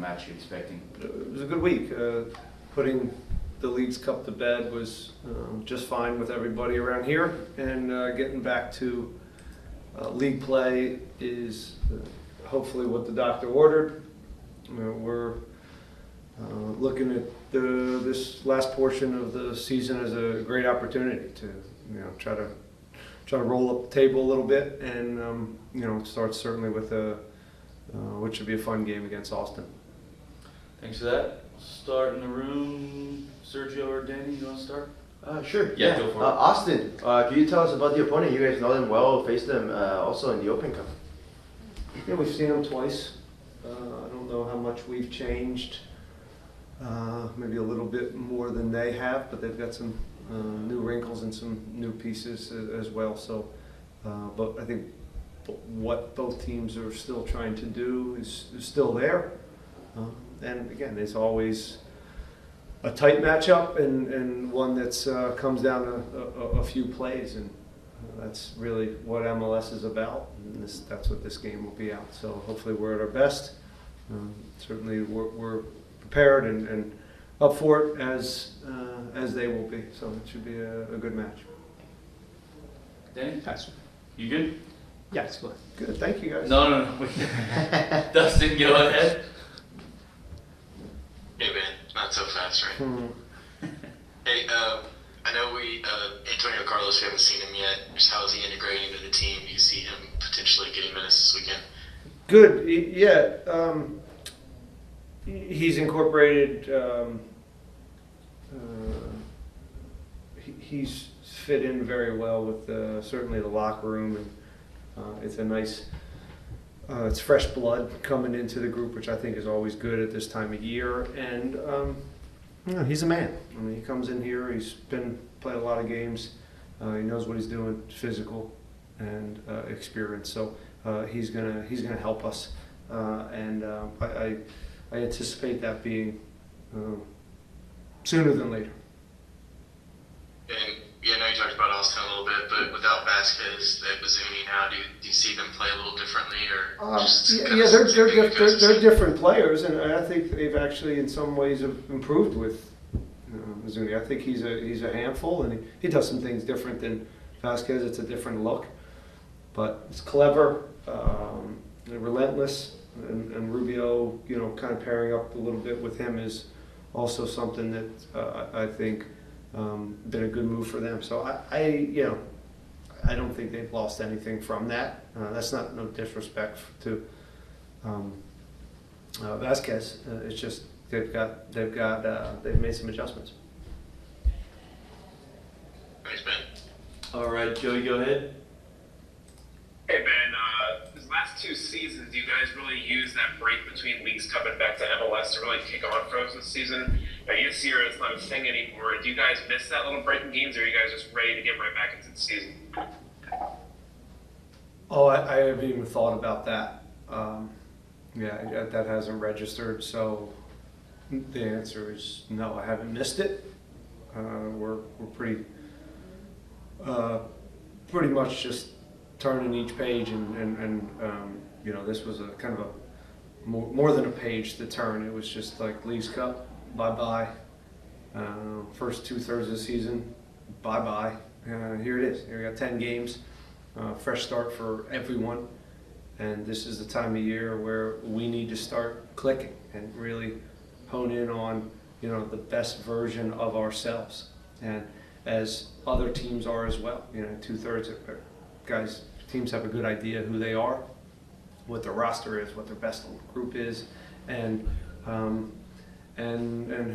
match are you expecting? It was a good week. Putting the Leagues Cup to bed was just fine with everybody around here, and getting back to league play is hopefully what the doctor ordered. We're looking at this last portion of the season as a great opportunity to try to roll up the table a little bit, and it starts certainly with what should be a fun game against Olsen. Thanks for that. Start in the room. Sergio or Danny, you want to start? Sure. Yeah, go for it. Austin, can you tell us about the opponent? You guys know them well, faced them also in the Open Cup. Yeah, we've seen them twice. I don't know how much we've changed. Maybe a little bit more than they have, but they've got some new wrinkles and some new pieces as well. So, but I think what both teams are still trying to do is still there. And again, it's always a tight matchup and one that's comes down to a few plays, and that's really what MLS is about. And that's what this game will be out. So hopefully we're at our best. Certainly we're prepared and up for it as they will be. So it should be a good match. Danny? You good? Yes, good. Thank you guys. No. Dustin, go ahead. Hey man, not so fast, right? Hey, I know Antonio Carlos, we haven't seen him yet. Just how is he integrating into the team? Do you see him potentially getting minutes this weekend? Good, yeah. He's incorporated. He's fit in very well with certainly the locker room, and it's a nice. It's fresh blood coming into the group, which I think is always good at this time of year. And he's a man. I mean, he comes in here. He's played a lot of games. He knows what he's doing, physical and experience. So he's gonna help us. And I anticipate that being sooner than later. And I know you talked about Austin a little bit, but without Vasquez at Bazuni now, do you see them play a little differently, or they're different players, and I think they've actually in some ways have improved with Bazuni. I think he's a handful, and he does some things different than Vasquez. It's a different look, but it's clever, relentless, and Rubio, kind of pairing up a little bit with him is also something that I think. Been a good move for them. So I don't think they've lost anything from that. That's not no disrespect to Vasquez. It's just they've made some adjustments. Thanks, Ben. All right, Joey, go ahead. Hey, Ben. These last two seasons, do you guys really use that break between Leagues Cup and back to MLS to really kick on for us this season? This year it's not a thing anymore. Do you guys miss that little break in games, or are you guys just ready to get right back into the season? Oh, I haven't even thought about that. That hasn't registered. So the answer is no. I haven't missed it. We're pretty much just turning each page, and this was a kind of a more than a page to turn. It was just like Leagues Cup, bye-bye. First 2/3 of the season, bye-bye. Here it is. Here we got 10 games, fresh start for everyone, and this is the time of year where we need to start clicking and really hone in on the best version of ourselves, and as other teams are as well. 2/3 of teams have a good idea who they are, what their roster is, what their best group is, and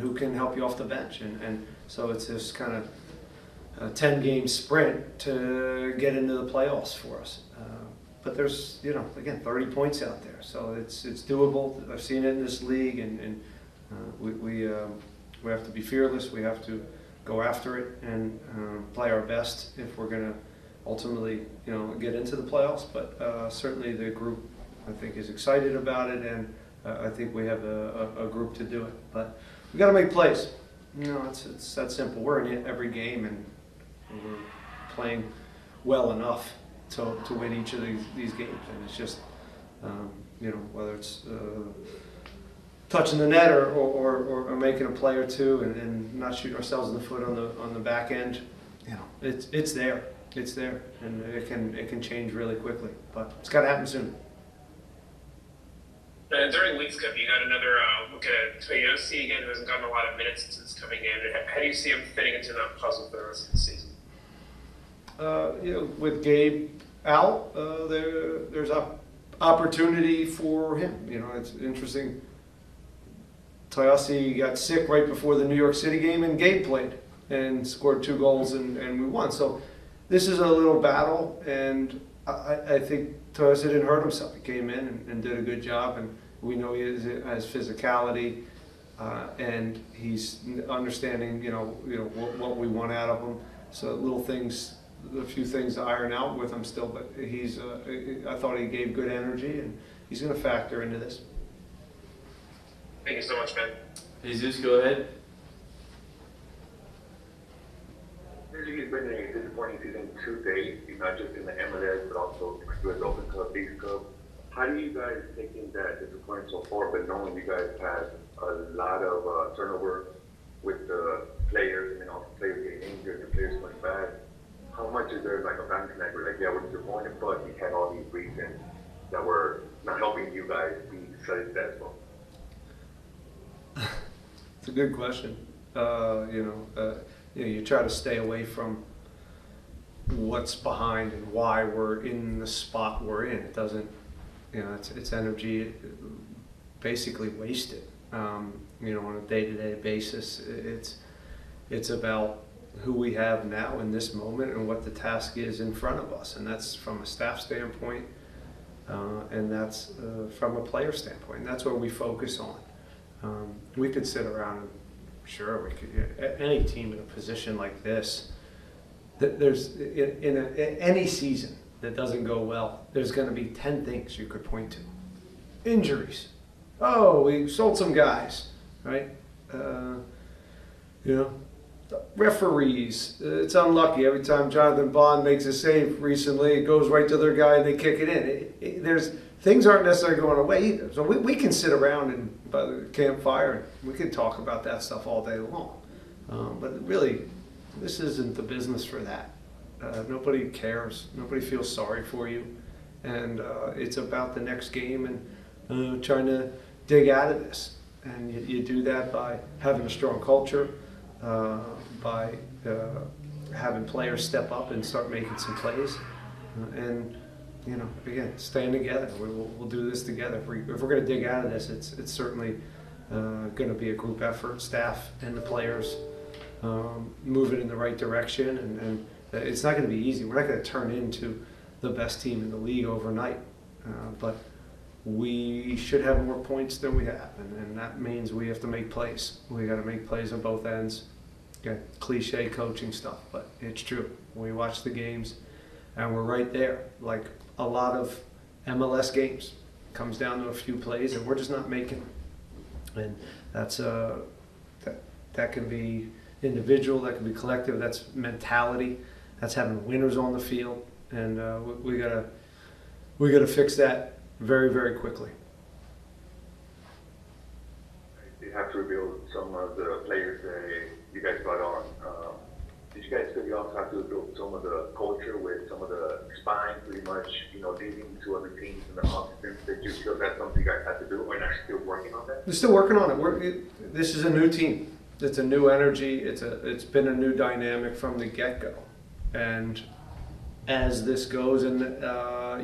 who can help you off the bench. And so it's this kind of a 10-game sprint to get into the playoffs for us. But there's, again, 30 points out there, so it's doable. I've seen it in this league, and we have to be fearless. We have to go after it and play our best if we're going to ultimately, get into the playoffs. But certainly the group, I think, is excited about it, and I think we have a group to do it. But we got to make plays. It's that simple. We're in it every game, and we're playing well enough to win each of these games. And it's just, whether it's touching the net or making a play or two and not shooting ourselves in the foot on the back end. You know, it's there, and it can change really quickly, but it's got to happen soon. During Leagues Cup, you got another look at Toyosi again, who hasn't gotten a lot of minutes since coming in. How do you see him fitting into that puzzle for the rest of the season? You know, with Gabe out, there's a opportunity for him. You know, it's interesting. Toyosi got sick right before the New York City game, and Gabe played and scored 2 goals, and we won. So this is a little battle, and I think Toyosi didn't hurt himself. He came in and did a good job, and we know he has physicality, and he's understanding, you know what we want out of him. So little things, a few things to iron out with him still, but I thought he gave good energy, and he's going to factor into this. Thank you so much, Ben. Jesus, go ahead. It's been a disappointing season to date, not just in the MLS, but also with Olsen Cup, League Cup. How do you guys take in that disappointment so far, but knowing you guys had a lot of turnover with the players, and then also players getting injured and players coming back? How much is there like a balancing act where, like, yeah, we're disappointed, but you had all these reasons that were not helping you guys be successful? It's a good question. You try to stay away from what's behind and why we're in the spot we're in. It doesn't, it's energy basically wasted. On a day-to-day basis, it's about who we have now in this moment and what the task is in front of us, and that's from a staff standpoint, and that's from a player standpoint. And that's what we focus on. We could sit around and sure, we could. Any team in a position like this, there's in any season that doesn't go well, there's going to be 10 things you could point to. Injuries. Oh, we sold some guys, right? Referees. It's unlucky. Every time Jonathan Bond makes a save recently, it goes right to their guy and they kick it in. There's things aren't necessarily going away either. So we can sit around and by the campfire and we can talk about that stuff all day long. But really, this isn't the business for that. Nobody cares. Nobody feels sorry for you. And it's about the next game and trying to dig out of this. And you do that by having a strong culture, by having players step up and start making some plays. And again, staying together. We'll do this together. If we're going to dig out of this, it's certainly going to be a group effort, staff and the players moving in the right direction. And it's not going to be easy. We're not going to turn into the best team in the league overnight. But we should have more points than we have. And that means we have to make plays. We got to make plays on both ends. Okay, cliche coaching stuff, but it's true. We watch the games and we're right there. Like a lot of MLS games, comes down to a few plays and we're just not making them. And that's that can be individual, that can be collective, that's mentality, that's having winners on the field, and we gotta fix that very, very quickly. You have to rebuild some of the players that you guys brought on. Did you guys feel you also have to build some of the culture with some of the spine, pretty much, leading to other teams in the offseason? Did you feel that's something you guys had to do, or are you still working on that? We're still working on it. This is a new team. It's a new energy. It's been a new dynamic from the get-go. And as this goes, and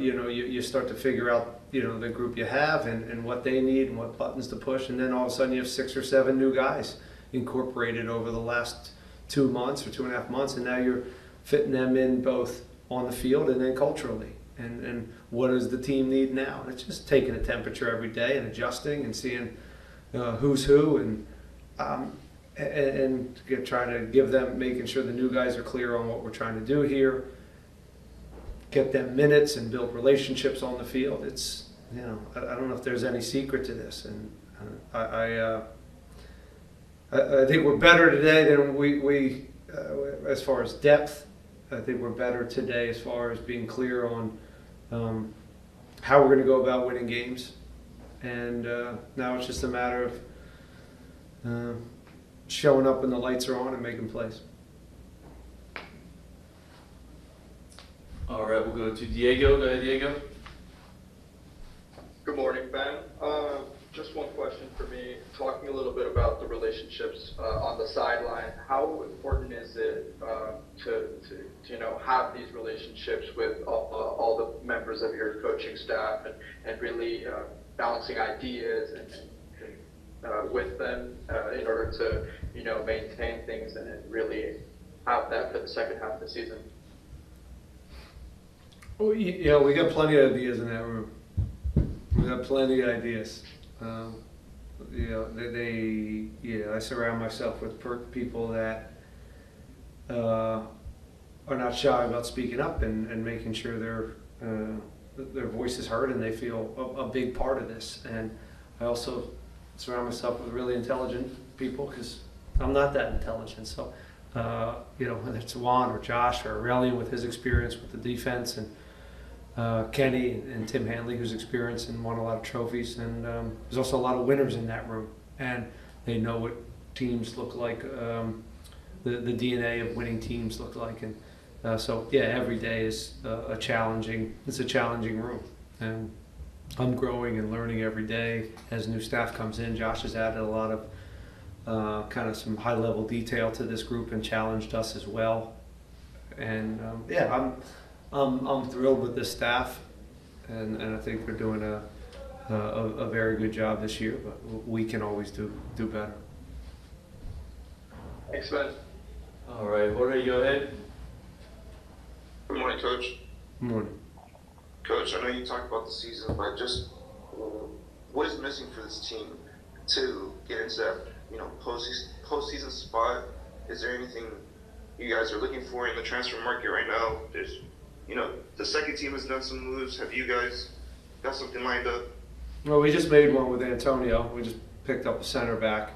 you start to figure out the group you have and what they need and what buttons to push, and then all of a sudden you have 6 or 7 new guys incorporated over the last 2 months or 2.5 months, and now you're fitting them in both on the field and then culturally. And what does the team need now? And it's just taking a temperature every day and adjusting and seeing who's who, and trying to give them, making sure the new guys are clear on what we're trying to do here, get them minutes and build relationships on the field. It's, I don't know if there's any secret to this, and I think we're better today than we as far as depth. I think we're better today as far as being clear on how we're going to go about winning games, and now it's just a matter of showing up when the lights are on and making plays. All right, we'll go to Diego. Go ahead, Diego. Good morning, Ben. Just one question for me. Talking a little bit about the relationships on the sideline, how important is it to have these relationships with all the members of your coaching staff and really balancing ideas and with them in order to maintain things and really have that for the second half of the season? Well, yeah, we got plenty of ideas in that room. We got plenty of ideas. I surround myself with people that are not shy about speaking up and making sure their voice is heard and they feel a big part of this. And I also surround myself with really intelligent people because I'm not that intelligent. So, whether it's Juan or Josh or Aurelian with his experience with the defense, and Kenny and Tim Hanley, who's experienced and won a lot of trophies, and there's also a lot of winners in that room, and they know what teams look like, the DNA of winning teams look like, and every day is a challenging room, and I'm growing and learning every day as new staff comes in. Josh has added a lot of kind of some high-level detail to this group and challenged us as well, and I'm thrilled with this staff, and I think they're doing a very good job this year, but we can always do better. Thanks, Ben. All right, Jorge, go ahead. Good morning, Coach. Good morning. Coach, I know you talked about the season, but just what is missing for this team to get into that, postseason spot? Is there anything you guys are looking for in the transfer market right now? There's, the second team has done some moves. Have you guys got something lined up? Well, we just made one with Antonio. We just picked up a center back,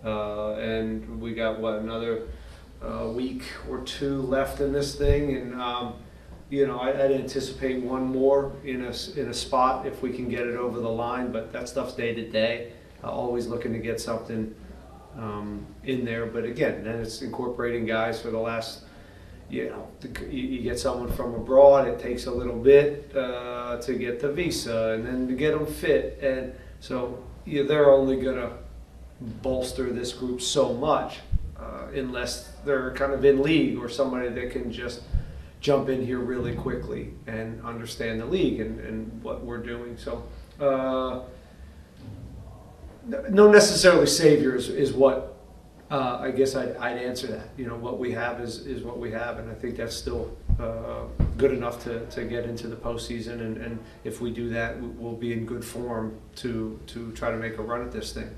and we got another week or two left in this thing, and I'd anticipate one more in a spot if we can get it over the line, but that stuff's day to day. Always looking to get something in there, but again, then it's incorporating guys for the last. You get someone from abroad, it takes a little bit to get the visa and then to get them fit. And so they're only going to bolster this group so much unless they're kind of in league or somebody that can just jump in here really quickly and understand the league and what we're doing. So no necessarily savior is what I guess I'd answer that. What we have is what we have, and I think that's still good enough to get into the postseason. And if we do that, we'll be in good form to try to make a run at this thing.